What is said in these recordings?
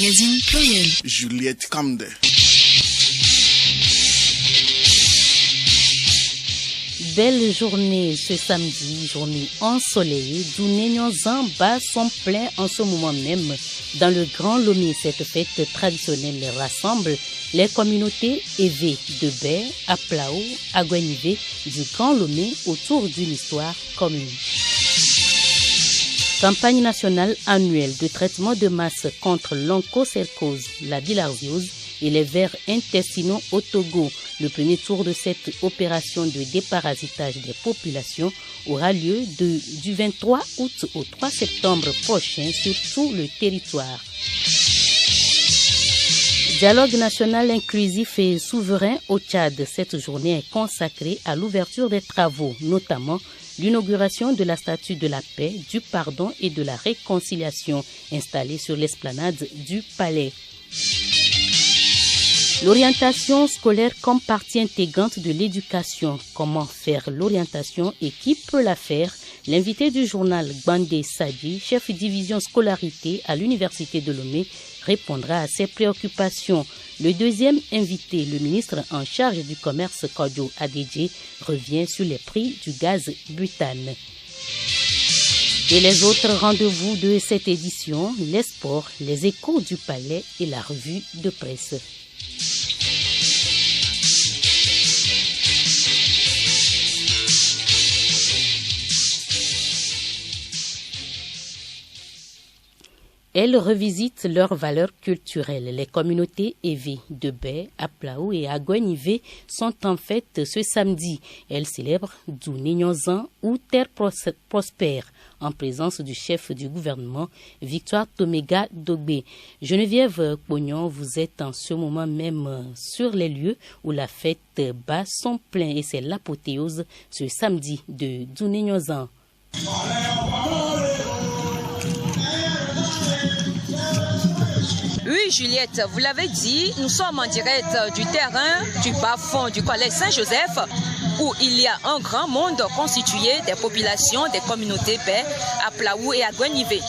magazine Pluriel. Juliette Kamde. Belle journée ce samedi, journée ensoleillée, d'où Nénion-Zan bat son plein en ce moment même. Dans le Grand Lomé, cette fête traditionnelle rassemble les communautés évées de Baie, Aplao, Agouenivé du Grand Lomé autour d'une histoire commune. Campagne nationale annuelle de traitement de masse contre l'onchocercose, la bilharziose et les vers intestinaux au Togo. Le premier tour de cette opération de déparasitage des populations aura lieu du 23 août au 3 septembre prochain sur tout le territoire. Dialogue national inclusif et souverain au Tchad. Cette journée est consacrée à l'ouverture des travaux, notamment l'inauguration de la statue de la paix, du pardon et de la réconciliation installée sur l'esplanade du palais. L'orientation scolaire comme partie intégrante de l'éducation. Comment faire l'orientation et qui peut la faire? L'invité du journal, Bandé Sadi, chef division scolarité à l'Université de Lomé, répondra à ces préoccupations. Le deuxième invité, le ministre en charge du commerce Kodjo Adedje, revient sur les prix du gaz butane. Et les autres rendez-vous de cette édition, les sports, les échos du palais et la revue de presse. Elles revisitent leurs valeurs culturelles. Les communautés évées de Baie, Aplao et Agouenivé sont en fête ce samedi. Elles célèbrent du Nénion-Zan ou Terre prospère en présence du chef du gouvernement, Victoire Toméga Dogbe. Geneviève Pognon, vous êtes en ce moment même sur les lieux où la fête bat son plein et c'est l'apothéose ce samedi de du Nénion-Zan. Oui, Juliette, vous l'avez dit, nous sommes en direct du terrain du bas-fond du collège Saint-Joseph où il y a un grand monde constitué des populations des communautés Baie, Aplaou et Agouenivé.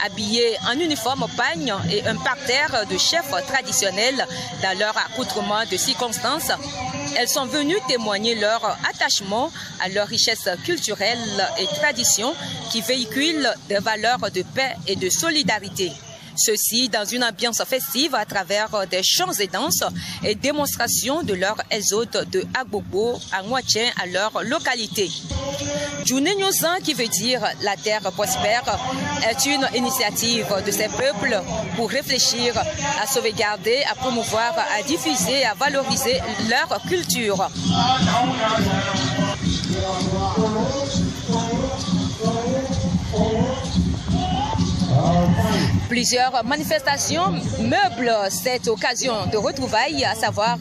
Habillés en uniforme pagne et un parterre de chefs traditionnels dans leur accoutrement de circonstances, elles sont venues témoigner leur attachement à leur richesse culturelle et tradition qui véhiculent des valeurs de paix et de solidarité. Ceci dans une ambiance festive à travers des chants et danses et démonstrations de leur exode de Agbobo à Moitien à leur localité. Nénion-Zan, qui veut dire la terre prospère, est une initiative de ces peuples pour réfléchir à sauvegarder, à promouvoir, à diffuser, à valoriser leur culture. Plusieurs manifestations meublent cette occasion de retrouvailles, à savoir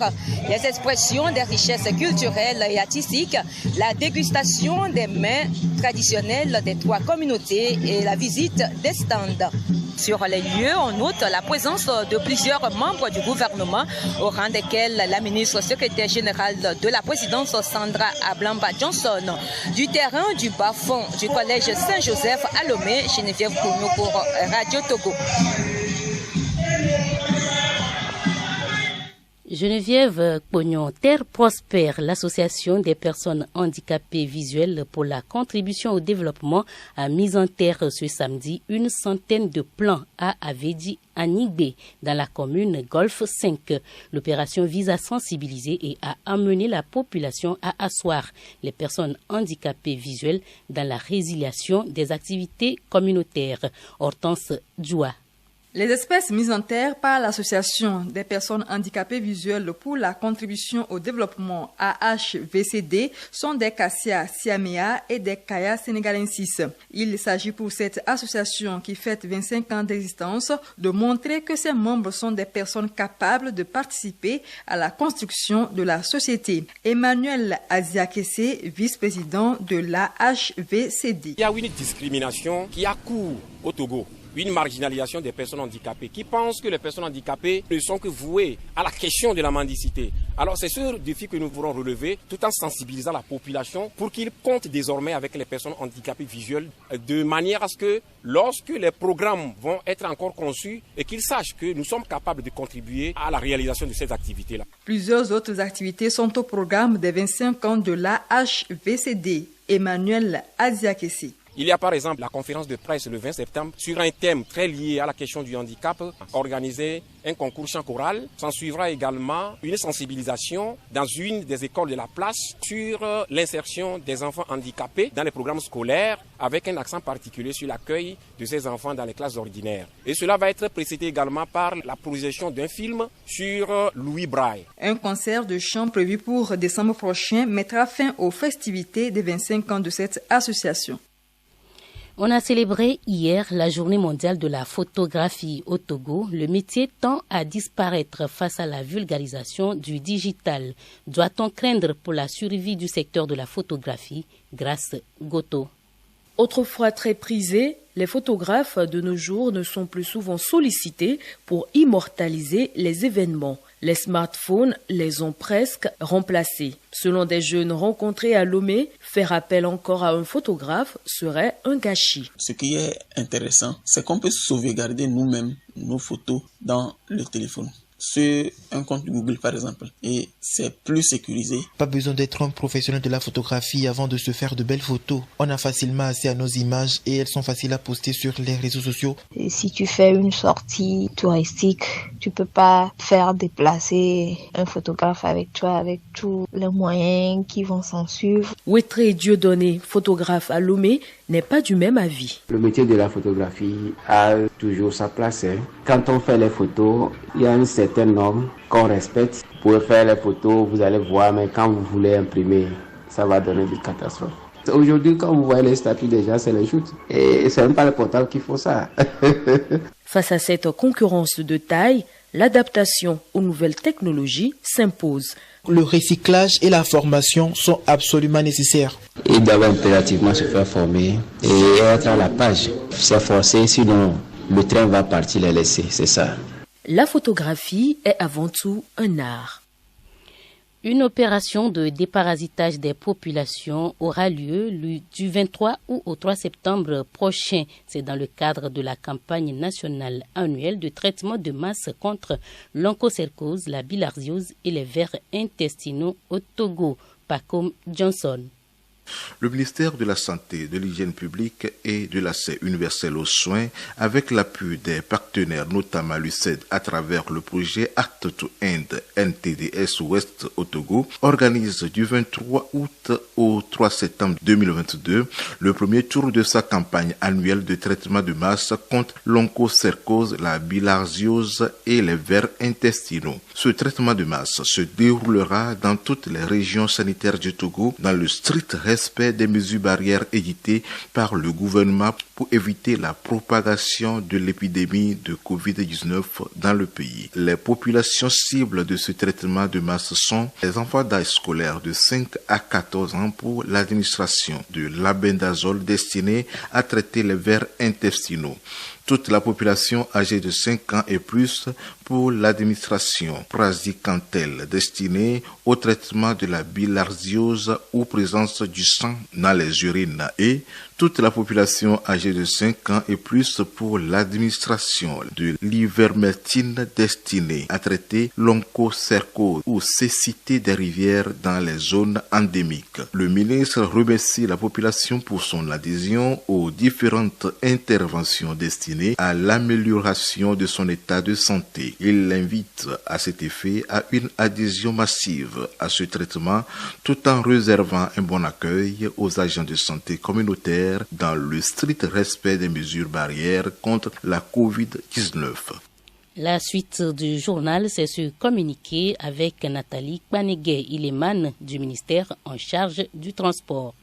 les expressions des richesses culturelles et artistiques, la dégustation des mets traditionnels des trois communautés et la visite des stands. Sur les lieux, on note la présence de plusieurs membres du gouvernement, au rang desquels la ministre secrétaire générale de la présidence Sandra Ablamba Johnson. Du terrain du bas-fond du collège Saint-Joseph à Lomé, Geneviève Pognon pour Radio Togo. Geneviève Pognon, Terre prospère, l'association des personnes handicapées visuelles pour la contribution au développement a mis en terre ce samedi une centaine de plants à Avedi Anigbe dans la commune Golfe 5. L'opération vise à sensibiliser et à amener la population à asseoir les personnes handicapées visuelles dans la résiliation des activités communautaires. Hortense Djoua. Les espèces mises en terre par l'Association des personnes handicapées visuelles pour la contribution au développement AHVCD sont des Cassia siamea et des Kaya sénégalensis. Il s'agit pour cette association qui fête 25 ans d'existence de montrer que ses membres sont des personnes capables de participer à la construction de la société. Emmanuel Aziakese, vice-président de l'AHVCD. Il y a une discrimination qui a cours au Togo. une marginalisation des personnes handicapées, qui pensent que les personnes handicapées ne sont que vouées à la question de la mendicité. Alors c'est ce défi que nous voulons relever, tout en sensibilisant la population pour qu'ils comptent désormais avec les personnes handicapées visuelles, de manière à ce que lorsque les programmes vont être encore conçus, et qu'ils sachent que nous sommes capables de contribuer à la réalisation de ces activités-là. Plusieurs autres activités sont au programme des 25 ans de l'AHVCD. Emmanuel Aziakessi. Il y a par exemple la conférence de presse le 20 septembre sur un thème très lié à la question du handicap, organiser un concours chant choral. S'en suivra également une sensibilisation dans une des écoles de la place sur l'insertion des enfants handicapés dans les programmes scolaires avec un accent particulier sur l'accueil de ces enfants dans les classes ordinaires. Et cela va être précédé également par la projection d'un film sur Louis Braille. Un concert de chant prévu pour décembre prochain mettra fin aux festivités des 25 ans de cette association. On a célébré hier la journée mondiale de la photographie au Togo. Le métier tend à disparaître face à la vulgarisation du digital. Doit-on craindre pour la survie du secteur de la photographie? Grâce Goto. Autrefois très prisés, les photographes de nos jours ne sont plus souvent sollicités pour immortaliser les événements. Les smartphones les ont presque remplacés. Selon des jeunes rencontrés à Lomé, faire appel encore à un photographe serait un gâchis. Ce qui est intéressant, c'est qu'on peut sauvegarder nous-mêmes nos photos dans le téléphone. Sur un compte Google par exemple, et c'est plus sécurisé. Pas besoin d'être un professionnel de la photographie avant de se faire de belles photos. On a facilement accès à nos images et elles sont faciles à poster sur les réseaux sociaux. Et si tu fais une sortie touristique, tu peux pas faire déplacer un photographe avec toi avec tous les moyens qui vont s'en suivre. Ouétré Dieudonné, photographe à Lomé, n'est pas du même avis. Le métier de la photographie a toujours sa place. Quand on fait les photos, il y a une certaine norme qu'on respecte. Vous pouvez faire les photos, vous allez voir, mais quand vous voulez imprimer, ça va donner des catastrophes. Aujourd'hui, quand vous voyez les statuts des gens, c'est les shoots. Et c'est même pas les portables qui font ça. Face à cette concurrence de taille, l'adaptation aux nouvelles technologies s'impose. Le recyclage et la formation sont absolument nécessaires. Ils doivent impérativement se faire former et être à la page. C'est forcé, sinon le train va partir les laisser, c'est ça. La photographie est avant tout un art. Une opération de déparasitage des populations aura lieu du 23 août au 3 septembre prochain. C'est dans le cadre de la campagne nationale annuelle de traitement de masse contre l'onchocercose, la bilharziose et les vers intestinaux au Togo. Pacom Johnson. Le ministère de la Santé, de l'Hygiène publique et de l'accès universel aux soins, avec l'appui des partenaires, notamment l'UCED à travers le projet Act to End NTDS Ouest au Togo, organise du 23 août au 3 septembre 2022 le premier tour de sa campagne annuelle de traitement de masse contre l'onchocercose, la bilharziose et les vers intestinaux. Ce traitement de masse se déroulera dans toutes les régions sanitaires du Togo dans le strict respect des mesures barrières éditées par le gouvernement pour éviter la propagation de l'épidémie de Covid-19 dans le pays. Les populations cibles de ce traitement de masse sont les enfants d'âge scolaire de 5 à 14 ans pour l'administration de l'albendazole destiné à traiter les vers intestinaux. Toute la population âgée de 5 ans et plus pour l'administration praziquantel destinée au traitement de la bilharziose ou présence du sang dans les urines et toute la population âgée de 5 ans et plus pour l'administration de l'ivermectine destinée à traiter l'onchocercose ou cécité des rivières dans les zones endémiques. Le ministre remercie la population pour son adhésion aux différentes interventions destinées à l'amélioration de son état de santé. Il l'invite à cet effet à une adhésion massive à ce traitement tout en réservant un bon accueil aux agents de santé communautaires dans le strict respect des mesures barrières contre la Covid-19. La suite du journal, c'est ce communiqué avec Nathalie Kpanegué. Il émane du ministère en charge du transport.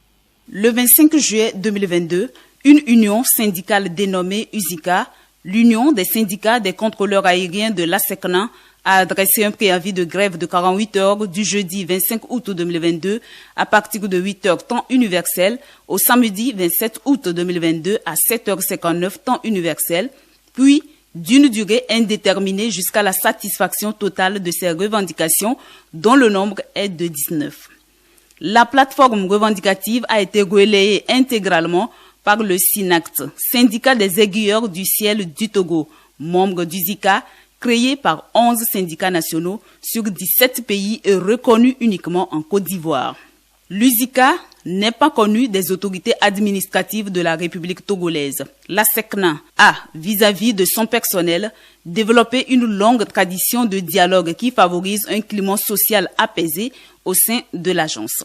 Le 25 juillet 2022, une union syndicale dénommée USICA, l'Union des syndicats des contrôleurs aériens de l'ASECNA, a adressé un préavis de grève de 48 heures du jeudi 25 août 2022 à partir de 8 heures temps universel au samedi 27 août 2022 à 7h59 temps universel, puis d'une durée indéterminée jusqu'à la satisfaction totale de ces revendications dont le nombre est de 19. La plateforme revendicative a été relayée intégralement par le SYNACT, syndicat des aiguilleurs du ciel du Togo, membre du ZICA, créé par 11 syndicats nationaux sur 17 pays et reconnu uniquement en Côte d'Ivoire. L'UZICA n'est pas connu des autorités administratives de la République togolaise. La SECNA a, vis-à-vis de son personnel, développé une longue tradition de dialogue qui favorise un climat social apaisé au sein de l'agence.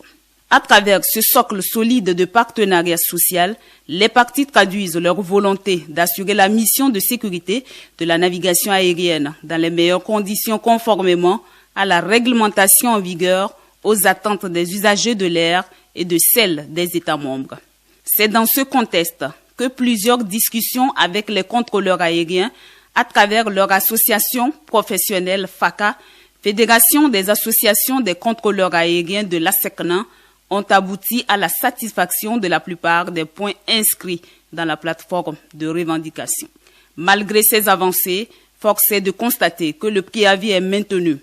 À travers ce socle solide de partenariat social, les parties traduisent leur volonté d'assurer la mission de sécurité de la navigation aérienne dans les meilleures conditions conformément à la réglementation en vigueur, aux attentes des usagers de l'air et de celles des États membres. C'est dans ce contexte que plusieurs discussions avec les contrôleurs aériens à travers leur association professionnelle FACA, Fédération des associations des contrôleurs aériens de la SECNA, ont abouti à la satisfaction de la plupart des points inscrits dans la plateforme de revendication. Malgré ces avancées, force est de constater que le préavis est maintenu,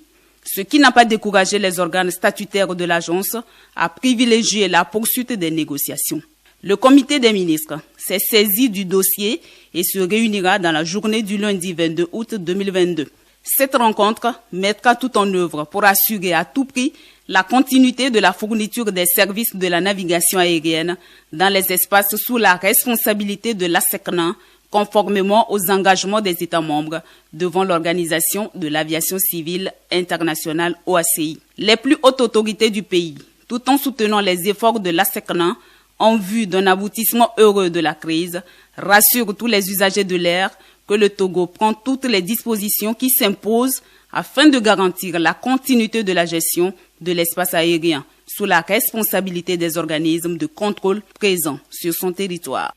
ce qui n'a pas découragé les organes statutaires de l'agence à privilégier la poursuite des négociations. Le comité des ministres s'est saisi du dossier et se réunira dans la journée du lundi 22 août 2022. Cette rencontre mettra tout en œuvre pour assurer à tout prix la continuité de la fourniture des services de la navigation aérienne dans les espaces sous la responsabilité de la SECNA, conformément aux engagements des États membres devant l'Organisation de l'aviation civile internationale OACI. Les plus hautes autorités du pays, tout en soutenant les efforts de la SECNA en vue d'un aboutissement heureux de la crise, rassurent tous les usagers de l'air que le Togo prend toutes les dispositions qui s'imposent afin de garantir la continuité de la gestion de l'espace aérien sous la responsabilité des organismes de contrôle présents sur son territoire.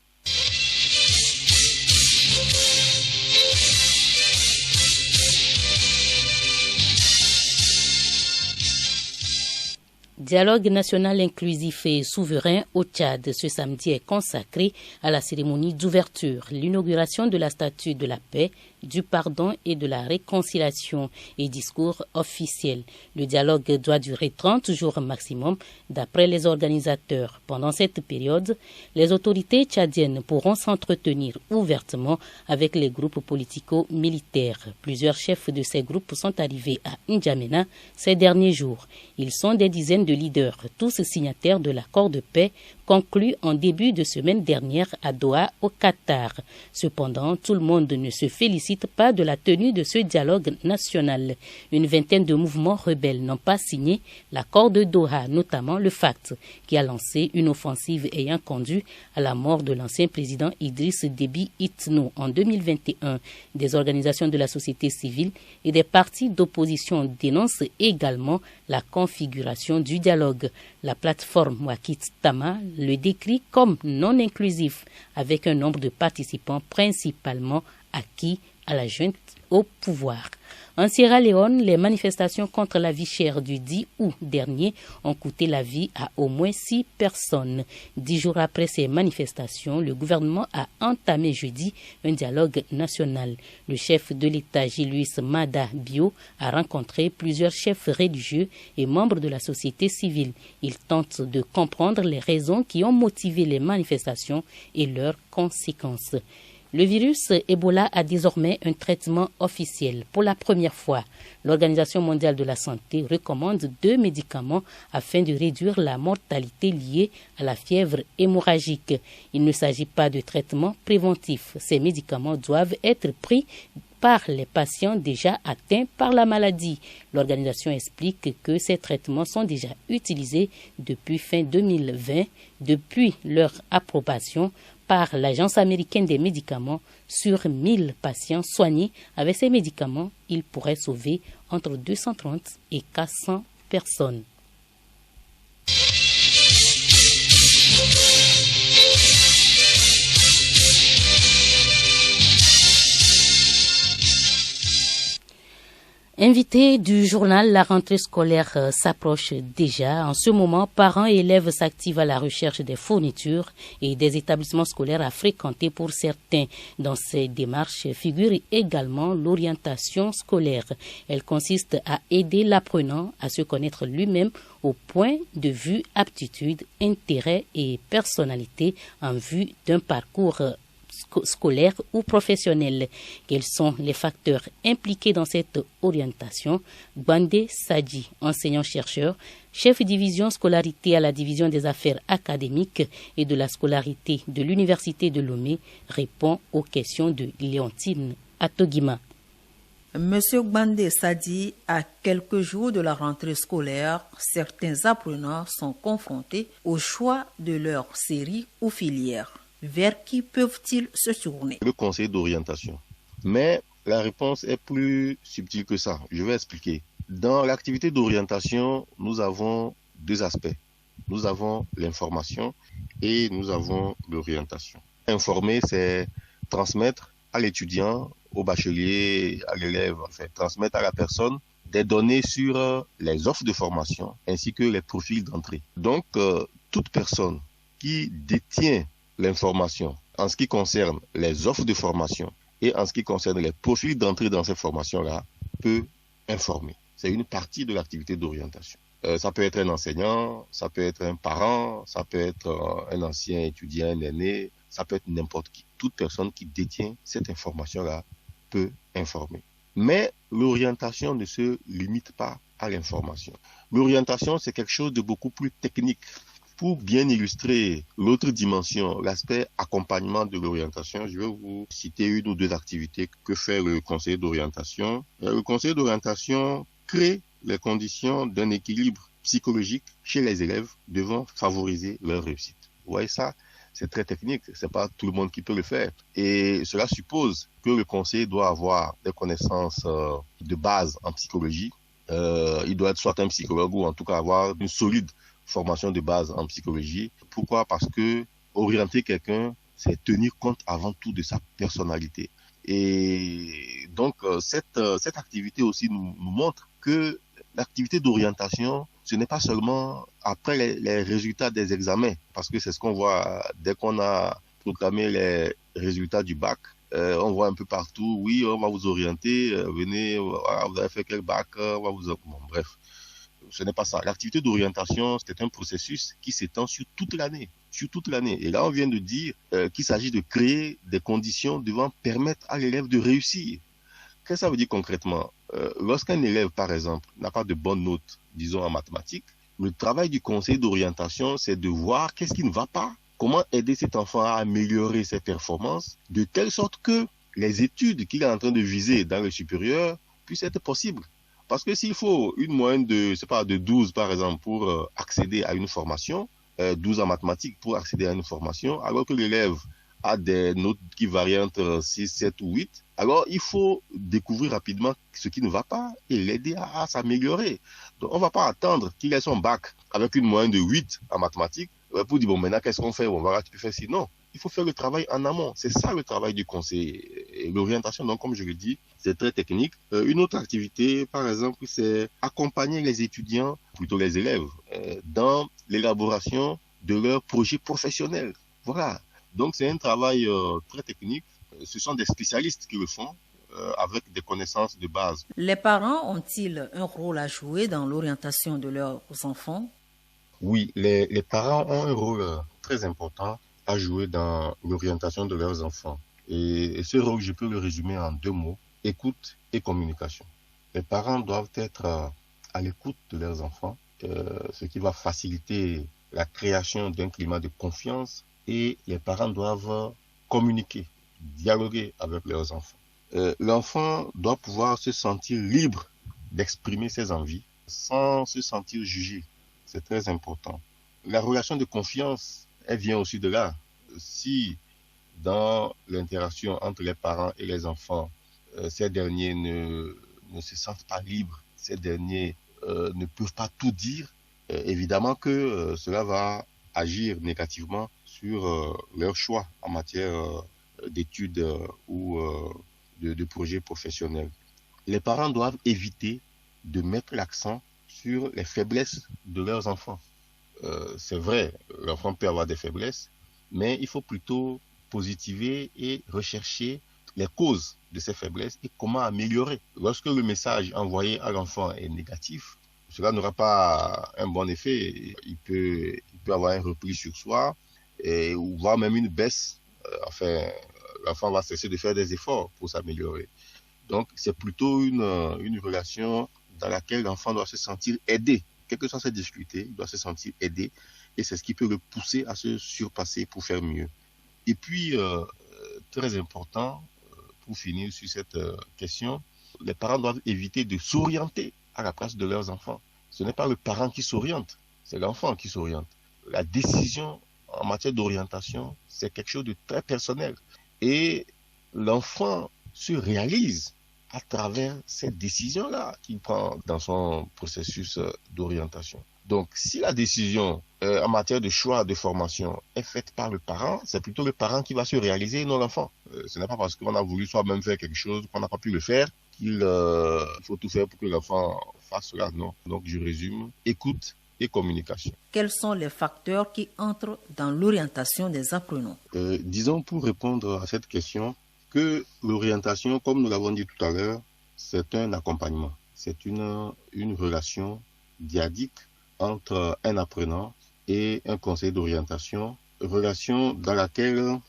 Dialogue national inclusif et souverain au Tchad ce samedi est consacré à la cérémonie d'ouverture, l'inauguration de la statue de la paix, du pardon et de la réconciliation et discours officiel. Le dialogue doit durer 30 jours maximum d'après les organisateurs. Pendant cette période, les autorités tchadiennes pourront s'entretenir ouvertement avec les groupes politico-militaires. Plusieurs chefs de ces groupes sont arrivés à N'Djamena ces derniers jours. Ils sont des dizaines de leaders, tous signataires de l'accord de paix conclu en début de semaine dernière à Doha, au Qatar. Cependant, tout le monde ne se félicite pas de la tenue de ce dialogue national. Une vingtaine de mouvements rebelles n'ont pas signé l'accord de Doha, notamment le FACT, qui a lancé une offensive ayant conduit à la mort de l'ancien président Idriss Déby Itno en 2021. Des organisations de la société civile et des partis d'opposition dénoncent également la configuration du dialogue. La plateforme Wakit Tama le décrit comme non inclusif, avec un nombre de participants principalement acquis à la junte au pouvoir. En Sierra Leone, les manifestations contre la vie chère du 10 août dernier ont coûté la vie à au moins 6 personnes. 10 jours après ces manifestations, le gouvernement a entamé jeudi un dialogue national. Le chef de l'État, Julius Maada Bio, a rencontré plusieurs chefs religieux et membres de la société civile. Il tente de comprendre les raisons qui ont motivé les manifestations et leurs conséquences. Le virus Ebola a désormais un traitement officiel. Pour la première fois, l'Organisation mondiale de la santé recommande 2 médicaments afin de réduire la mortalité liée à la fièvre hémorragique. Il ne s'agit pas de traitement préventif. Ces médicaments doivent être pris par les patients déjà atteints par la maladie. L'organisation explique que ces traitements sont déjà utilisés depuis fin 2020, depuis leur approbation par l'Agence américaine des médicaments. Sur 1000 patients soignés avec ces médicaments, ils pourraient sauver entre 230 et 400 personnes. Invité du journal, la rentrée scolaire s'approche déjà. En ce moment, parents et élèves s'activent à la recherche des fournitures et des établissements scolaires à fréquenter pour certains. Dans ces démarches figure également l'orientation scolaire. Elle consiste à aider l'apprenant à se connaître lui-même au point de vue aptitudes, intérêts et personnalité en vue d'un parcours scolaire ou professionnel. Quels sont les facteurs impliqués dans cette orientation? Gbandé Sadji, enseignant-chercheur, chef division scolarité à la division des affaires académiques et de la scolarité de l'Université de Lomé, répond aux questions de Léontine Atogima. Monsieur Gbandé Sadji, à quelques jours de la rentrée scolaire, certains apprenants sont confrontés au choix de leur série ou filière. Vers qui peuvent-ils se tourner? Le conseil d'orientation. Mais la réponse est plus subtile que ça. Je vais expliquer. Dans l'activité d'orientation, nous avons deux aspects. Nous avons l'information et nous avons l'orientation. Informer, c'est transmettre à l'étudiant, au bachelier, à l'élève, enfin, transmettre à la personne des données sur les offres de formation ainsi que les profils d'entrée. Donc, toute personne qui détient l'information en ce qui concerne les offres de formation et en ce qui concerne les profils d'entrée dans ces formations-là peut informer. C'est une partie de l'activité d'orientation. Ça peut être un enseignant, ça peut être un parent, ça peut être un ancien étudiant, un aîné, ça peut être n'importe qui. Toute personne qui détient cette information-là peut informer. Mais l'orientation ne se limite pas à l'information. L'orientation, c'est quelque chose de beaucoup plus technique. Pour bien illustrer l'autre dimension, l'aspect accompagnement de l'orientation, je vais vous citer une ou deux activités que fait le conseiller d'orientation. Le conseiller d'orientation crée les conditions d'un équilibre psychologique chez les élèves devant favoriser leur réussite. Vous voyez ça, c'est très technique, c'est pas tout le monde qui peut le faire. Et cela suppose que le conseiller doit avoir des connaissances de base en psychologie. Il doit être soit un psychologue ou en tout cas avoir une solide formation de base en psychologie. Pourquoi? Parce que orienter quelqu'un, c'est tenir compte avant tout de sa personnalité. Et donc, cette activité aussi nous montre que l'activité d'orientation, ce n'est pas seulement après les résultats des examens, parce que c'est ce qu'on voit dès qu'on a proclamé les résultats du bac. On voit un peu partout, oui, on va vous orienter, venez, vous avez fait quel bac, on va vous... Bon, bref. Ce n'est pas ça. L'activité d'orientation, c'est un processus qui s'étend sur toute l'année. Et là, on vient de dire qu'il s'agit de créer des conditions devant permettre à l'élève de réussir. Qu'est-ce que ça veut dire concrètement? Lorsqu'un élève, par exemple, n'a pas de bonnes notes, disons en mathématiques, le travail du conseil d'orientation, c'est de voir qu'est-ce qui ne va pas, comment aider cet enfant à améliorer ses performances, de telle sorte que les études qu'il est en train de viser dans le supérieur puissent être possibles. Parce que s'il faut une moyenne de 12, par exemple, pour accéder à une formation, 12 en mathématiques pour accéder à une formation, alors que l'élève a des notes qui varient entre 6, 7 ou 8, alors il faut découvrir rapidement ce qui ne va pas et l'aider à s'améliorer. Donc on ne va pas attendre qu'il ait son bac avec une moyenne de 8 en mathématiques pour dire, bon, maintenant, qu'est-ce qu'on fait? On va tu peux faire sinon. Il faut faire le travail en amont. C'est ça le travail du conseiller. Et l'orientation, donc, comme je l'ai dit, c'est très technique. Une autre activité, par exemple, c'est accompagner les étudiants, plutôt les élèves, dans l'élaboration de leurs projets professionnels. Voilà. Donc, c'est un travail très technique. Ce sont des spécialistes qui le font avec des connaissances de base. Les parents ont-ils un rôle à jouer dans l'orientation de leurs enfants? Oui, les parents ont un rôle très important à jouer dans l'orientation de leurs enfants. Et ce rôle, je peux le résumer en 2 mots, écoute et communication. Les parents doivent être à l'écoute de leurs enfants, ce qui va faciliter la création d'un climat de confiance, et les parents doivent communiquer, dialoguer avec leurs enfants. L'enfant doit pouvoir se sentir libre d'exprimer ses envies sans se sentir jugé. C'est très important. La relation de confiance, elle vient aussi de là. Si dans l'interaction entre les parents et les enfants, ces derniers ne se sentent pas libres, ces derniers ne peuvent pas tout dire, évidemment que cela va agir négativement sur leur choix en matière d'études ou de projets professionnels. les parents doivent éviter de mettre l'accent sur les faiblesses de leurs enfants. C'est vrai, l'enfant peut avoir des faiblesses, mais il faut plutôt positiver et rechercher les causes de ces faiblesses et comment améliorer. Lorsque le message envoyé à l'enfant est négatif, cela n'aura pas un bon effet. Il peut avoir un repli sur soi, ou voire même une baisse. L'enfant va cesser de faire des efforts pour s'améliorer. Donc, c'est plutôt une relation dans laquelle l'enfant doit se sentir aidé. Quelles que soient ses difficultés, il doit se sentir aidé. Et c'est ce qui peut le pousser à se surpasser pour faire mieux. Et puis, très important, pour finir sur cette question, les parents doivent éviter de s'orienter à la place de leurs enfants. Ce n'est pas le parent qui s'oriente, c'est l'enfant qui s'oriente. La décision en matière d'orientation, c'est quelque chose de très personnel. Et l'enfant se réalise à travers cette décision-là qu'il prend dans son processus d'orientation. Donc, si la décision en matière de choix de formation est faite par le parent, c'est plutôt le parent qui va se réaliser et non l'enfant. Ce n'est pas parce qu'on a voulu soi-même faire quelque chose, qu'on n'a pas pu le faire, qu'il faut tout faire pour que l'enfant fasse cela. Non. Donc, je résume, écoute et communication. Quels sont les facteurs qui entrent dans l'orientation des apprenants? Disons, pour répondre à cette question, que l'orientation, comme nous l'avons dit tout à l'heure, c'est un accompagnement. C'est une relation dyadique entre un apprenant et un conseiller d'orientation, relation dans laquelle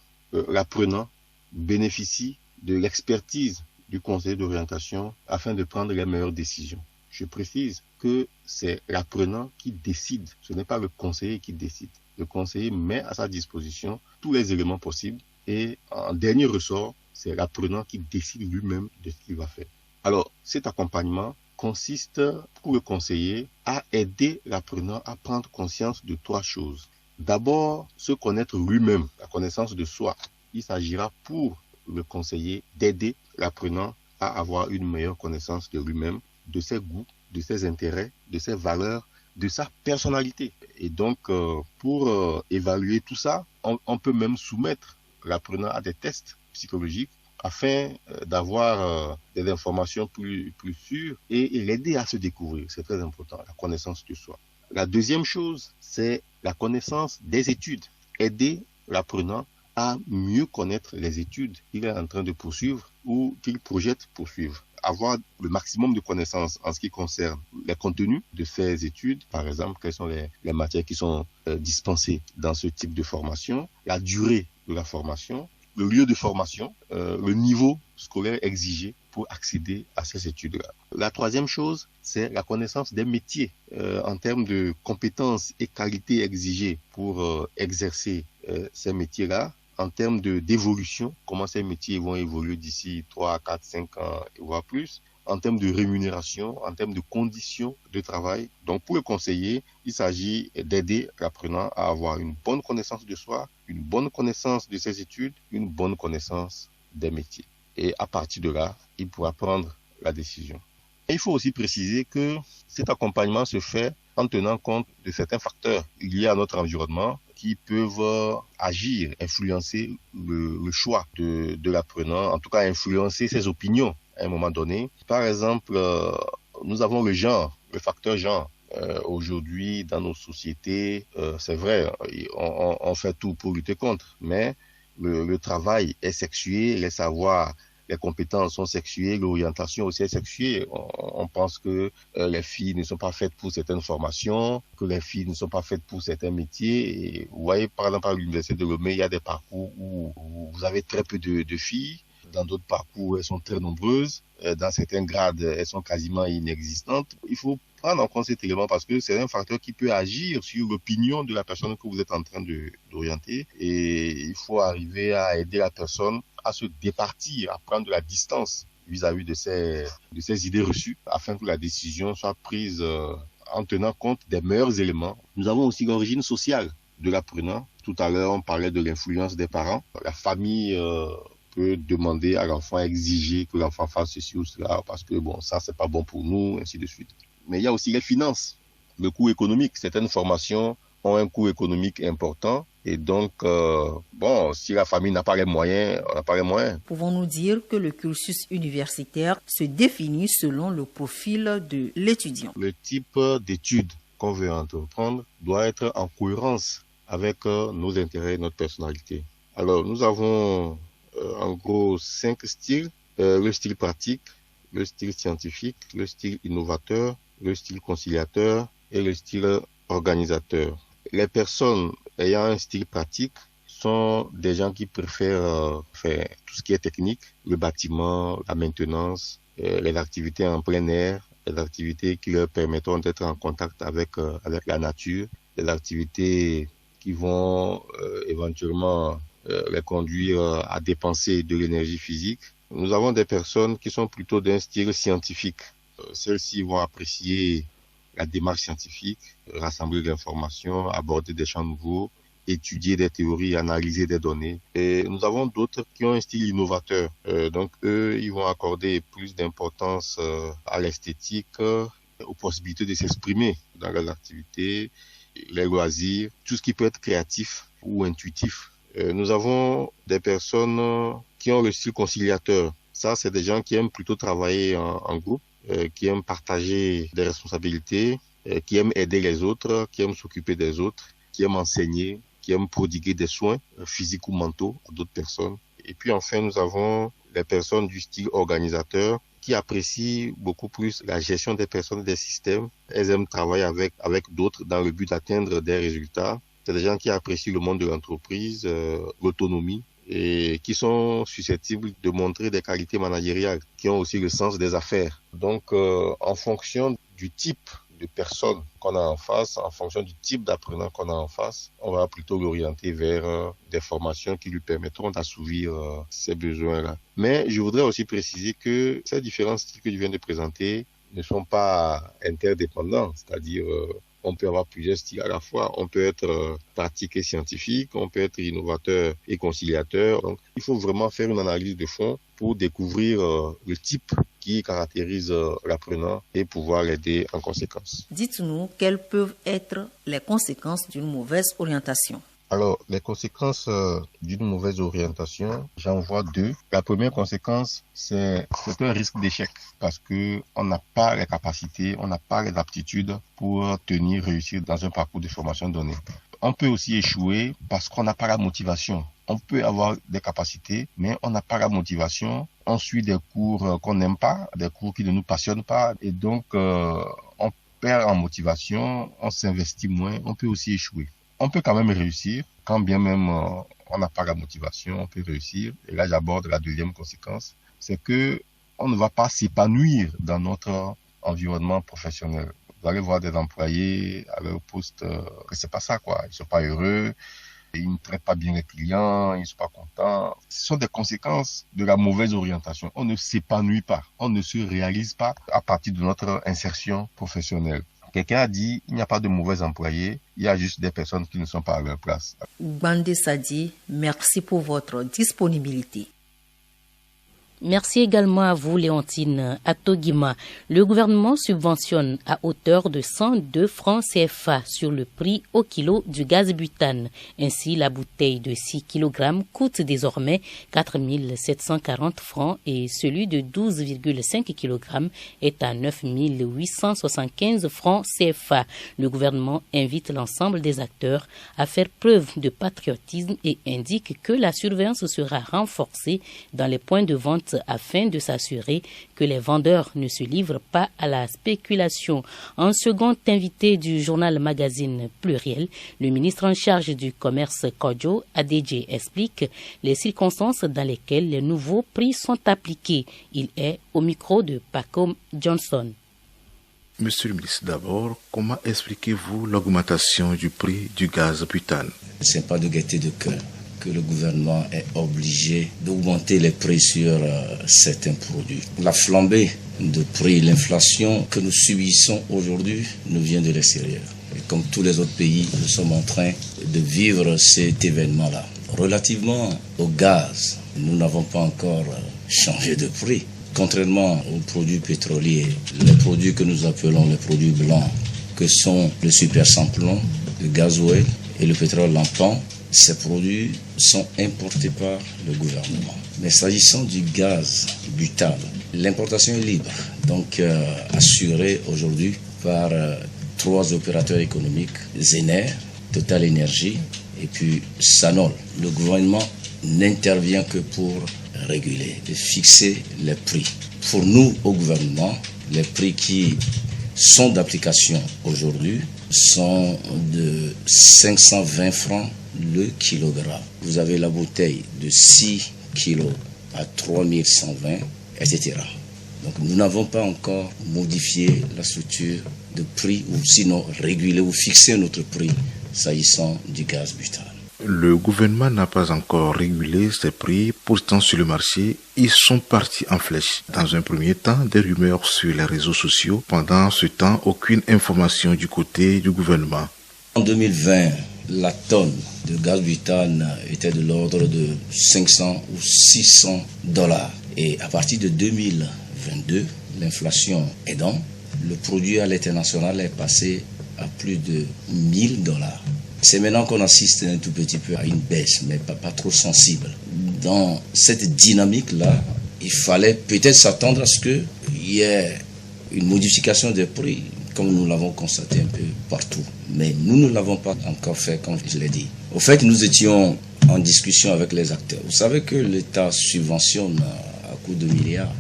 l'apprenant bénéficie de l'expertise du conseiller d'orientation afin de prendre les meilleures décisions. Je précise que c'est l'apprenant qui décide, ce n'est pas le conseiller qui décide. Le conseiller met à sa disposition tous les éléments possibles et en dernier ressort, c'est l'apprenant qui décide lui-même de ce qu'il va faire. Alors, cet accompagnement consiste, pour le conseiller, à aider l'apprenant à prendre conscience de 3 choses. D'abord, se connaître lui-même, la connaissance de soi. Il s'agira pour le conseiller d'aider l'apprenant à avoir une meilleure connaissance de lui-même, de ses goûts, de ses intérêts, de ses valeurs, de sa personnalité. Et donc, pour évaluer tout ça, on peut même soumettre l'apprenant à des tests psychologiques afin d'avoir des informations plus sûres et l'aider à se découvrir. C'est très important, la connaissance de soi. La deuxième chose, c'est la connaissance des études. Aider l'apprenant à mieux connaître les études qu'il est en train de poursuivre ou qu'il projette poursuivre. Avoir le maximum de connaissances en ce qui concerne les contenus de ces études, par exemple, quelles sont les matières qui sont dispensées dans ce type de formation, la durée de la formation, le lieu de formation, le niveau scolaire exigé pour accéder à ces études-là. La troisième chose, c'est la connaissance des métiers en termes de compétences et qualités exigées pour exercer ces métiers-là, en termes d'évolution, comment ces métiers vont évoluer d'ici 3, 4, 5 ans, voire plus, en termes de rémunération, en termes de conditions de travail. Donc, pour le conseiller, il s'agit d'aider l'apprenant à avoir une bonne connaissance de soi, une bonne connaissance de ses études, une bonne connaissance des métiers. Et à partir de là, il pourra prendre la décision. Et il faut aussi préciser que cet accompagnement se fait en tenant compte de certains facteurs liés à notre environnement qui peuvent agir, influencer le choix de l'apprenant, en tout cas influencer ses opinions à un moment donné. Par exemple, nous avons le genre, le facteur genre. Aujourd'hui, dans nos sociétés, c'est vrai, on fait tout pour lutter contre, mais le travail est sexué, les savoirs, les compétences sont sexuées, l'orientation aussi est sexuée. On pense que les filles ne sont pas faites pour certaines formations, que les filles ne sont pas faites pour certains métiers. Et vous voyez, par exemple, à l'Université de Lomé, il y a des parcours où vous avez très peu de filles. Dans d'autres parcours, elles sont très nombreuses. Dans certains grades, elles sont quasiment inexistantes. Il faut prendre en compte cet élément parce que c'est un facteur qui peut agir sur l'opinion de la personne que vous êtes en train d'orienter. Et il faut arriver à aider la personne à se départir, à prendre de la distance vis-à-vis de ces idées reçues afin que la décision soit prise en tenant compte des meilleurs éléments. Nous avons aussi l'origine sociale de l'apprenant. Tout à l'heure, on parlait de l'influence des parents. La famille peut demander à l'enfant, exiger que l'enfant fasse ceci ou cela parce que bon, ça c'est pas bon pour nous, ainsi de suite. Mais il y a aussi les finances, le coût économique. Certaines formations ont un coût économique important Et donc, si la famille n'a pas les moyens, on n'a pas les moyens. Pouvons-nous dire que le cursus universitaire se définit selon le profil de l'étudiant? Le type d'études qu'on veut entreprendre doit être en cohérence avec nos intérêts et notre personnalité. Alors, nous avons en gros 5 styles. Le style pratique, le style scientifique, le style innovateur, le style conciliateur et le style organisateur. Les personnes ayant un style pratique sont des gens qui préfèrent faire tout ce qui est technique, le bâtiment, la maintenance, les activités en plein air, les activités qui leur permettront d'être en contact avec la nature, les activités qui vont éventuellement les conduire à dépenser de l'énergie physique. Nous avons des personnes qui sont plutôt d'un style scientifique. Celles-ci vont apprécier la démarche scientifique, rassembler de l'information, aborder des champs nouveaux, étudier des théories, analyser des données. Et nous avons d'autres qui ont un style innovateur. Donc eux, ils vont accorder plus d'importance à l'esthétique, aux possibilités de s'exprimer dans leurs activités, les loisirs, tout ce qui peut être créatif ou intuitif. Nous avons des personnes qui ont le style conciliateur. Ça, c'est des gens qui aiment plutôt travailler en groupe, qui aiment partager des responsabilités, qui aiment aider les autres, qui aiment s'occuper des autres, qui aiment enseigner, qui aiment prodiguer des soins physiques ou mentaux à d'autres personnes. Et puis enfin, nous avons les personnes du style organisateur qui apprécient beaucoup plus la gestion des personnes et des systèmes. Elles aiment travailler avec d'autres dans le but d'atteindre des résultats. C'est des gens qui apprécient le monde de l'entreprise, l'autonomie, et qui sont susceptibles de montrer des qualités managériales, qui ont aussi le sens des affaires. Donc, en fonction du type de personne qu'on a en face, en fonction du type d'apprenant qu'on a en face, on va plutôt l'orienter vers des formations qui lui permettront d'assouvir ces besoins-là. Mais je voudrais aussi préciser que ces différents styles que je viens de présenter ne sont pas interdépendants, c'est-à-dire on peut avoir plusieurs styles à la fois. On peut être pratique et scientifique, on peut être innovateur et conciliateur. Donc, il faut vraiment faire une analyse de fond pour découvrir le type qui caractérise l'apprenant et pouvoir l'aider en conséquence. Dites-nous quelles peuvent être les conséquences d'une mauvaise orientation. Alors, les conséquences d'une mauvaise orientation, j'en vois 2. La première conséquence, c'est un risque d'échec parce que on n'a pas les capacités, on n'a pas les aptitudes pour réussir dans un parcours de formation donné. On peut aussi échouer parce qu'on n'a pas la motivation. On peut avoir des capacités, mais on n'a pas la motivation. On suit des cours qu'on n'aime pas, des cours qui ne nous passionnent pas, et donc on perd en motivation, on s'investit moins, on peut aussi échouer. On peut quand même réussir, quand bien même on n'a pas la motivation, on peut réussir. Et là, j'aborde la deuxième conséquence, c'est que on ne va pas s'épanouir dans notre environnement professionnel. Vous allez voir des employés à leur poste, que c'est pas ça, quoi. Ils sont pas heureux, ils ne traitent pas bien les clients, ils ne sont pas contents. Ce sont des conséquences de la mauvaise orientation. On ne s'épanouit pas, on ne se réalise pas à partir de notre insertion professionnelle. Quelqu'un a dit, il n'y a pas de mauvais employés, il y a juste des personnes qui ne sont pas à leur place. Gbandé Sadi, merci pour votre disponibilité. Merci également à vous, Léontine Atogima. Le gouvernement subventionne à hauteur de 102 francs CFA sur le prix au kilo du gaz butane. Ainsi, la bouteille de 6 kg coûte désormais 4 740 francs et celui de 12,5 kg est à 9 875 francs CFA. Le gouvernement invite l'ensemble des acteurs à faire preuve de patriotisme et indique que la surveillance sera renforcée dans les points de vente afin de s'assurer que les vendeurs ne se livrent pas à la spéculation. En second invité du journal magazine Pluriel, le ministre en charge du commerce Kodjo Adedje explique les circonstances dans lesquelles les nouveaux prix sont appliqués. Il est au micro de Paco Johnson. Monsieur le ministre, d'abord, comment expliquez-vous l'augmentation du prix du gaz butane? Ce n'est pas de gaieté de cœur que le gouvernement est obligé d'augmenter les prix sur certains produits. La flambée de prix, l'inflation que nous subissons aujourd'hui nous vient de l'extérieur. Et comme tous les autres pays, nous sommes en train de vivre cet événement-là. Relativement au gaz, nous n'avons pas encore changé de prix. Contrairement aux produits pétroliers, les produits que nous appelons les produits blancs, que sont le super samplon, le gasoil et le pétrole lampant, ces produits sont importés par le gouvernement. Mais s'agissant du gaz butane, l'importation est libre, donc assurée aujourd'hui par 3 opérateurs économiques, Zener, Total Énergie et puis Sanol. Le gouvernement n'intervient que pour réguler et fixer les prix. Pour nous, au gouvernement, les prix qui sont d'application aujourd'hui sont de 520 francs le kilogramme. Vous avez la bouteille de 6 kilos à 3120, etc. Donc nous n'avons pas encore modifié la structure de prix ou sinon régulé ou fixé notre prix s'agissant du gaz butane. Le gouvernement n'a pas encore régulé ces prix, pourtant sur le marché, ils sont partis en flèche. Dans un premier temps, des rumeurs sur les réseaux sociaux. Pendant ce temps, aucune information du côté du gouvernement. En 2020, la tonne de gaz butane était de l'ordre de 500 ou 600 dollars. Et à partir de 2022, l'inflation aidant, le produit à l'international est passé à plus de 1000 dollars. C'est maintenant qu'on assiste un tout petit peu à une baisse, mais pas trop sensible. Dans cette dynamique-là, il fallait peut-être s'attendre à ce qu'il y ait une modification des prix, comme nous l'avons constaté un peu partout. Mais nous ne l'avons pas encore fait, comme je l'ai dit. Au fait, nous étions en discussion avec les acteurs. Vous savez que l'État subventionne à coups de milliards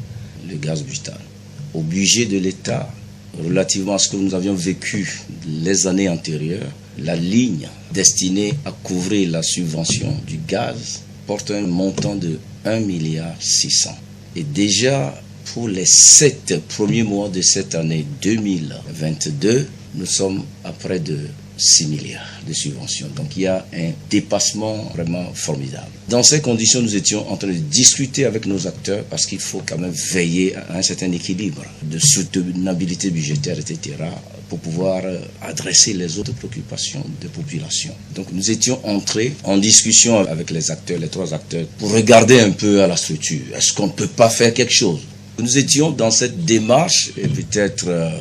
le gaz butane. Au budget de l'État, relativement à ce que nous avions vécu les années antérieures, la ligne destinée à couvrir la subvention du gaz porte un montant de 1,6 milliard. Et déjà, pour les 7 premiers mois de cette année 2022, nous sommes à près de 6 milliards de subventions. Donc il y a un dépassement vraiment formidable. Dans ces conditions, nous étions en train de discuter avec nos acteurs parce qu'il faut quand même veiller à un certain équilibre de soutenabilité budgétaire, etc., pour pouvoir adresser les autres préoccupations des populations. Donc nous étions entrés en discussion avec les acteurs, les 3 acteurs, pour regarder un peu à la structure. Est-ce qu'on ne peut pas faire quelque chose? Nous étions dans cette démarche et peut-être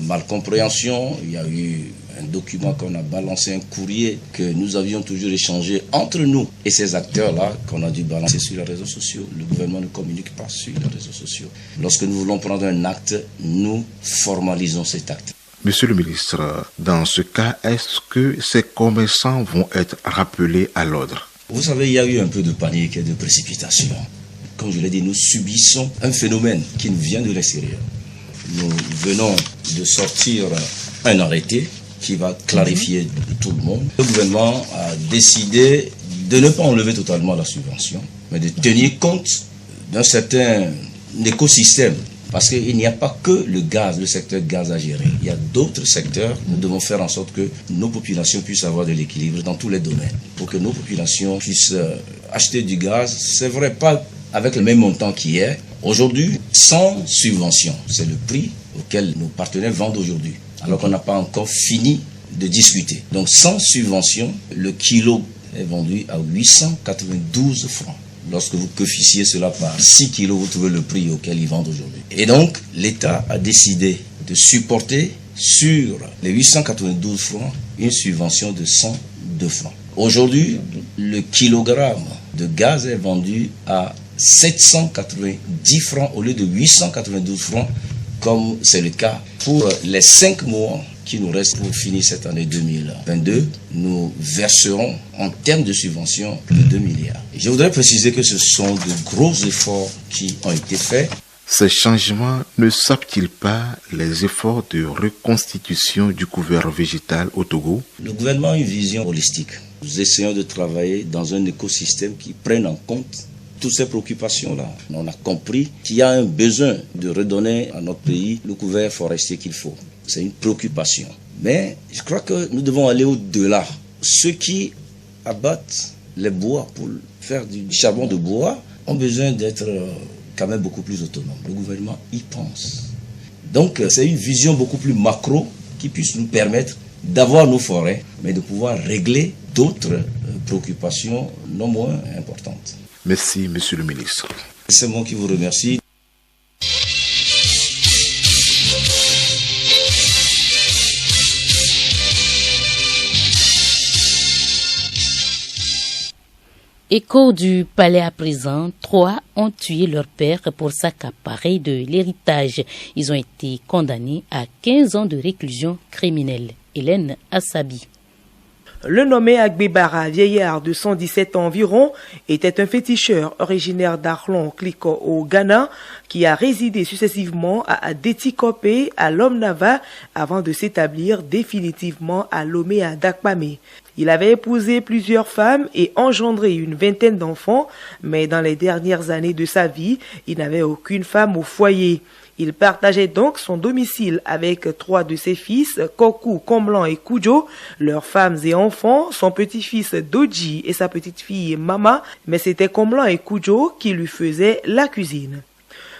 malcompréhension. Il y a eu un document qu'on a balancé, un courrier que nous avions toujours échangé entre nous et ces acteurs-là qu'on a dû balancer sur les réseaux sociaux. Le gouvernement ne communique pas sur les réseaux sociaux. Lorsque nous voulons prendre un acte, nous formalisons cet acte. Monsieur le ministre, dans ce cas, est-ce que ces commerçants vont être rappelés à l'ordre? Vous savez, il y a eu un peu de panique et de précipitation. Comme je l'ai dit, nous subissons un phénomène qui nous vient de l'extérieur. Nous venons de sortir un arrêté qui va clarifier tout le monde. Le gouvernement a décidé de ne pas enlever totalement la subvention, mais de tenir compte d'un certain écosystème. Parce qu'il n'y a pas que le gaz, le secteur gaz à gérer. Il y a d'autres secteurs. Nous devons faire en sorte que nos populations puissent avoir de l'équilibre dans tous les domaines. Pour que nos populations puissent acheter du gaz, c'est vrai, pas avec le même montant qu'hier. Aujourd'hui, sans subvention. C'est le prix auquel nos partenaires vendent aujourd'hui. Alors qu'on n'a pas encore fini de discuter. Donc sans subvention, le kilo est vendu à 892 francs. Lorsque vous coefficiez cela par 6 kilos, vous trouvez le prix auquel ils vendent aujourd'hui. Et donc, l'État a décidé de supporter sur les 892 francs une subvention de 102 francs. Aujourd'hui, le kilogramme de gaz est vendu à 790 francs au lieu de 892 francs, comme c'est le cas pour les 5 mois qui nous restent pour finir cette année 2022. Nous verserons en termes de subventions plus de 2 milliards. Je voudrais préciser que ce sont de gros efforts qui ont été faits. Ces changements ne sapent-ils pas les efforts de reconstitution du couvert végétal au Togo? Le gouvernement a une vision holistique. Nous essayons de travailler dans un écosystème qui prenne en compte toutes ces préoccupations-là. On a compris qu'il y a un besoin de redonner à notre pays le couvert forestier qu'il faut. C'est une préoccupation. Mais je crois que nous devons aller au-delà. Ceux qui abattent les bois pour faire du charbon de bois ont besoin d'être quand même beaucoup plus autonomes. Le gouvernement y pense. Donc c'est une vision beaucoup plus macro qui puisse nous permettre d'avoir nos forêts, mais de pouvoir régler d'autres préoccupations non moins importantes. Merci, monsieur le ministre. C'est moi qui vous remercie. Écho du palais à présent, 3 ont tué leur père pour s'accaparer de l'héritage. Ils ont été condamnés à 15 ans de réclusion criminelle. Hélène Assabi. Le nommé Agbebara, vieillard de 117 ans environ, était un féticheur originaire d'Arlon, Kliko au Ghana, qui a résidé successivement à Adétikopé, à Lomnava, avant de s'établir définitivement à Lomé à Dakpamé. Il avait épousé plusieurs femmes et engendré une vingtaine d'enfants, mais dans les dernières années de sa vie, il n'avait aucune femme au foyer. Il partageait donc son domicile avec 3 de ses fils, Koku, Comblan et Kujo, leurs femmes et enfants, son petit-fils Doji et sa petite-fille Mama, mais c'était Comblan et Kujo qui lui faisaient la cuisine.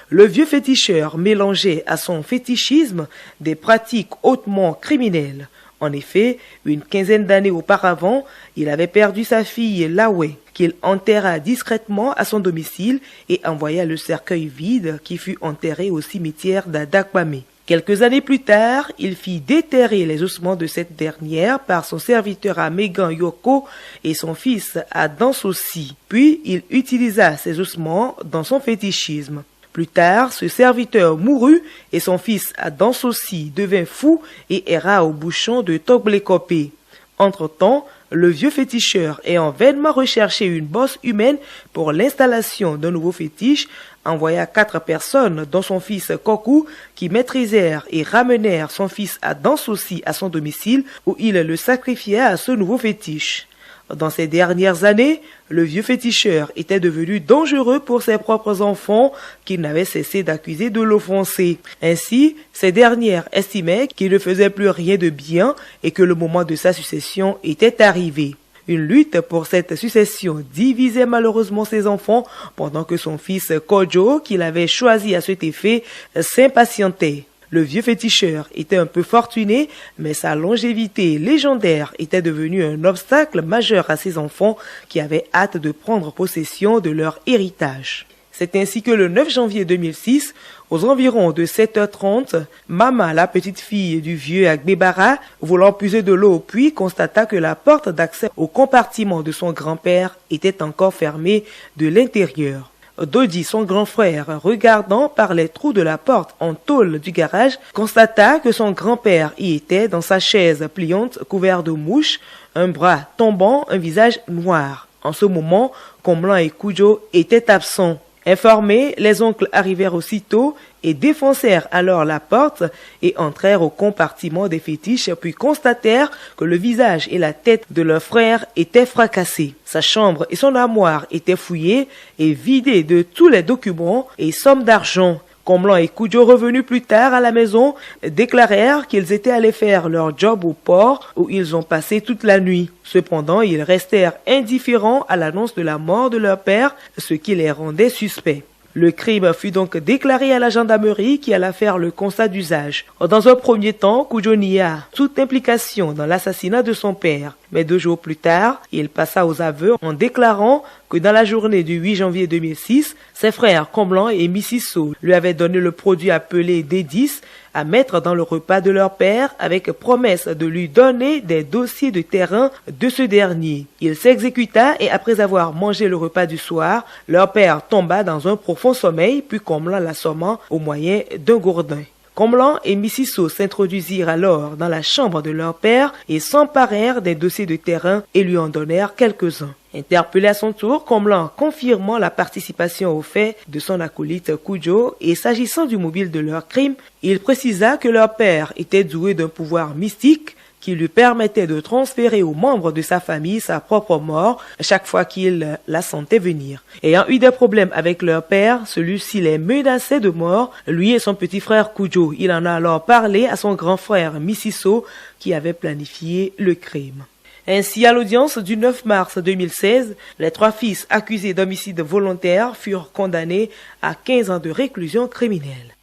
Le vieux féticheur mélangeait à son fétichisme des pratiques hautement criminelles. En effet, une quinzaine d'années auparavant, il avait perdu sa fille Lawe, qu'il enterra discrètement à son domicile et envoya le cercueil vide qui fut enterré au cimetière d'Adakpamé. Quelques années plus tard, il fit déterrer les ossements de cette dernière par son serviteur à Megan Yoko et son fils à Dansossi. Puis il utilisa ces ossements dans son fétichisme. Plus tard, ce serviteur mourut et son fils Dansossi devint fou et erra au bouchon de Toglekopé. Entre-temps, le vieux féticheur ayant vainement recherché une bosse humaine pour l'installation d'un nouveau fétiche, envoya 4 personnes, dont son fils Koku, qui maîtrisèrent et ramenèrent son fils Dansossi à son domicile où il le sacrifia à ce nouveau fétiche. Dans ces dernières années, le vieux féticheur était devenu dangereux pour ses propres enfants qu'il n'avait cessé d'accuser de l'offenser. Ainsi, ces dernières estimaient qu'il ne faisait plus rien de bien et que le moment de sa succession était arrivé. Une lutte pour cette succession divisait malheureusement ses enfants pendant que son fils Kojo, qu'il avait choisi à cet effet, s'impatientait. Le vieux féticheur était un peu fortuné, mais sa longévité légendaire était devenue un obstacle majeur à ses enfants qui avaient hâte de prendre possession de leur héritage. C'est ainsi que le 9 janvier 2006, aux environs de 7h30, Mama, la petite fille du vieux Agbebara, voulant puiser de l'eau au puits, constata que la porte d'accès au compartiment de son grand-père était encore fermée de l'intérieur. Doji, son grand frère, regardant par les trous de la porte en tôle du garage, constata que son grand-père y était dans sa chaise pliante couverte de mouches, un bras tombant, un visage noir. En ce moment, Comblan et Kujo étaient absents. Informés, les oncles arrivèrent aussitôt et défoncèrent alors la porte et entrèrent au compartiment des fétiches, puis constatèrent que le visage et la tête de leur frère étaient fracassés. Sa chambre et son armoire étaient fouillées et vidées de tous les documents et sommes d'argent. Comblan et Kujo, revenus plus tard à la maison, déclarèrent qu'ils étaient allés faire leur job au port où ils ont passé toute la nuit. Cependant, ils restèrent indifférents à l'annonce de la mort de leur père, ce qui les rendait suspects. Le crime fut donc déclaré à la gendarmerie qui alla faire le constat d'usage. Dans un premier temps, Kujo nia toute implication dans l'assassinat de son père. Mais 2 jours plus tard, il passa aux aveux en déclarant que dans la journée du 8 janvier 2006, ses frères Comblan et Missiso lui avaient donné le produit appelé D10 à mettre dans le repas de leur père avec promesse de lui donner des dossiers de terrain de ce dernier. Il s'exécuta et après avoir mangé le repas du soir, leur père tomba dans un profond sommeil puis Comblan l'assomma au moyen d'un gourdin. Comblan et Missiso s'introduisirent alors dans la chambre de leur père et s'emparèrent des dossiers de terrain et lui en donnèrent quelques-uns. Interpellé à son tour, Comblan confirmant la participation au fait de son acolyte Kujo et s'agissant du mobile de leur crime, il précisa que leur père était doué d'un pouvoir mystique qui lui permettait de transférer aux membres de sa famille sa propre mort chaque fois qu'il la sentait venir. Ayant eu des problèmes avec leur père, celui-ci les menaçait de mort, lui et son petit frère Kujo. Il en a alors parlé à son grand frère Missiso qui avait planifié le crime. Ainsi, à l'audience du 9 mars 2016, les 3 fils accusés d'homicide volontaire furent condamnés à 15 ans de réclusion criminelle.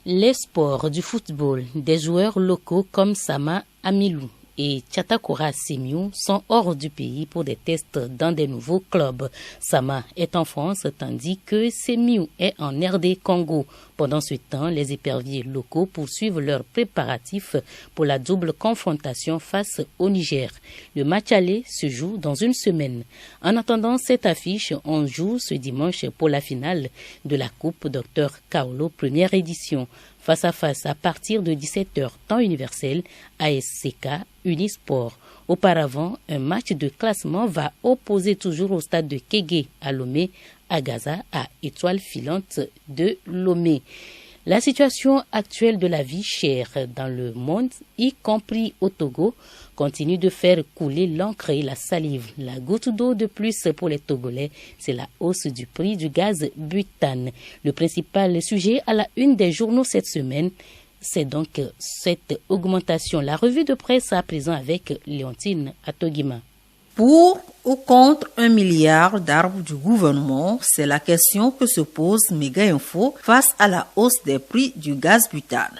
Les sports du football, des joueurs locaux comme Sama Amilou et Tchatakora Semiou sont hors du pays pour des tests dans des nouveaux clubs. Sama est en France tandis que Semiou est en RD Congo. Pendant ce temps, les éperviers locaux poursuivent leurs préparatifs pour la double confrontation face au Niger. Le match aller se joue dans une semaine. En attendant cette affiche, on joue ce dimanche pour la finale de la Coupe Dr Kaolo première édition. Face à face à partir de 17h temps universel, ASCK Unisport. Auparavant, un match de classement va opposer toujours au stade de Kégué à Lomé, à Gaza, à Étoile filante de Lomé. La situation actuelle de la vie chère dans le monde, y compris au Togo, continue de faire couler l'encre et la salive. La goutte d'eau de plus pour les Togolais, c'est la hausse du prix du gaz butane. Le principal sujet à la une des journaux cette semaine, c'est donc cette augmentation. La revue de presse à présent avec Léontine Atogima. Pour ou contre 1 milliard d'arbres du gouvernement, c'est la question que se pose Méga Info face à la hausse des prix du gaz butane.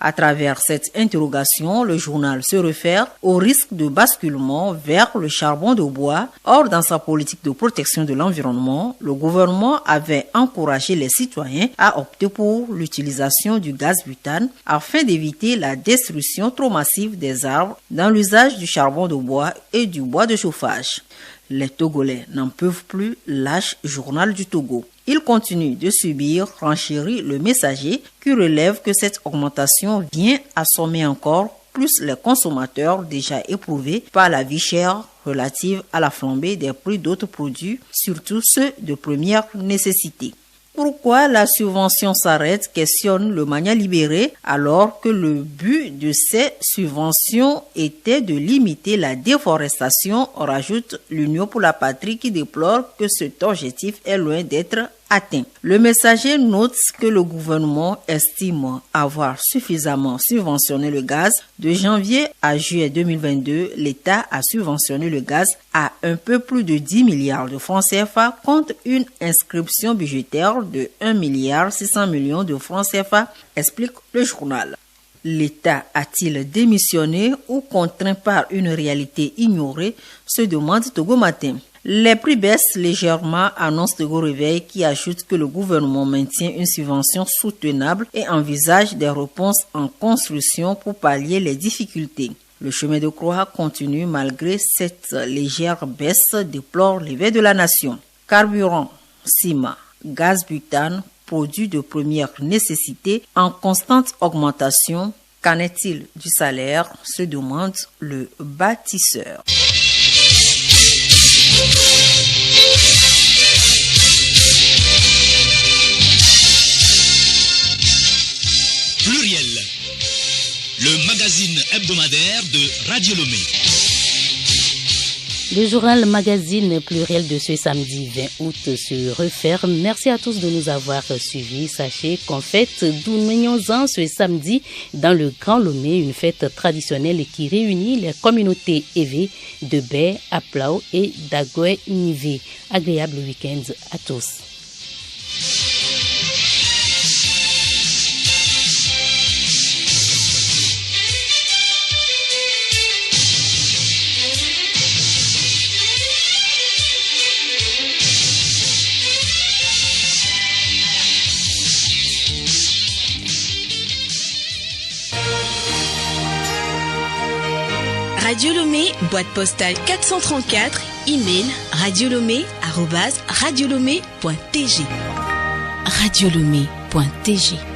À travers cette interrogation, le journal se réfère au risque de basculement vers le charbon de bois. Or, dans sa politique de protection de l'environnement, le gouvernement avait encouragé les citoyens à opter pour l'utilisation du gaz butane afin d'éviter la destruction trop massive des arbres dans l'usage du charbon de bois et du bois de chauffage. Les Togolais n'en peuvent plus, lâche Journal du Togo. Il continue de subir, renchérit le Messager qui relève que cette augmentation vient assommer encore plus les consommateurs déjà éprouvés par la vie chère relative à la flambée des prix d'autres produits, surtout ceux de première nécessité. Pourquoi la subvention s'arrête, questionne le Mania Libéré, alors que le but de ces subventions était de limiter la déforestation, rajoute l'Union pour la Patrie qui déplore que cet objectif est loin d'être atteint. Le Messager note que le gouvernement estime avoir suffisamment subventionné le gaz. De janvier à juillet 2022, l'État a subventionné le gaz à un peu plus de 10 milliards de francs CFA contre une inscription budgétaire de 1 milliard 600 millions de francs CFA, explique le journal. L'État a-t-il démissionné ou contraint par une réalité ignorée, se demande Togo Matin. Les prix baissent légèrement, annonce Togo Réveil qui ajoute que le gouvernement maintient une subvention soutenable et envisage des réponses en construction pour pallier les difficultés. Le chemin de croix continue malgré cette légère baisse, déplore l'éveil de la nation. Carburant, ciment, gaz butane, produits de première nécessité en constante augmentation. Qu'en est-il du salaire, se demande le bâtisseur. Pluriel, le magazine hebdomadaire de Radio Lomé. Le journal magazine Pluriel de ce samedi 20 août se referme. Merci à tous de nous avoir suivis. Sachez qu'en fête, nous ce samedi dans le Grand Lomé, une fête traditionnelle qui réunit les communautés Evé de Baie, Aplau et d'Agoé Nivé. Agréable week-end à tous. Radio Lomé, boîte postale 434, email radiolomé@radiolomé.tg. radiolomé.tg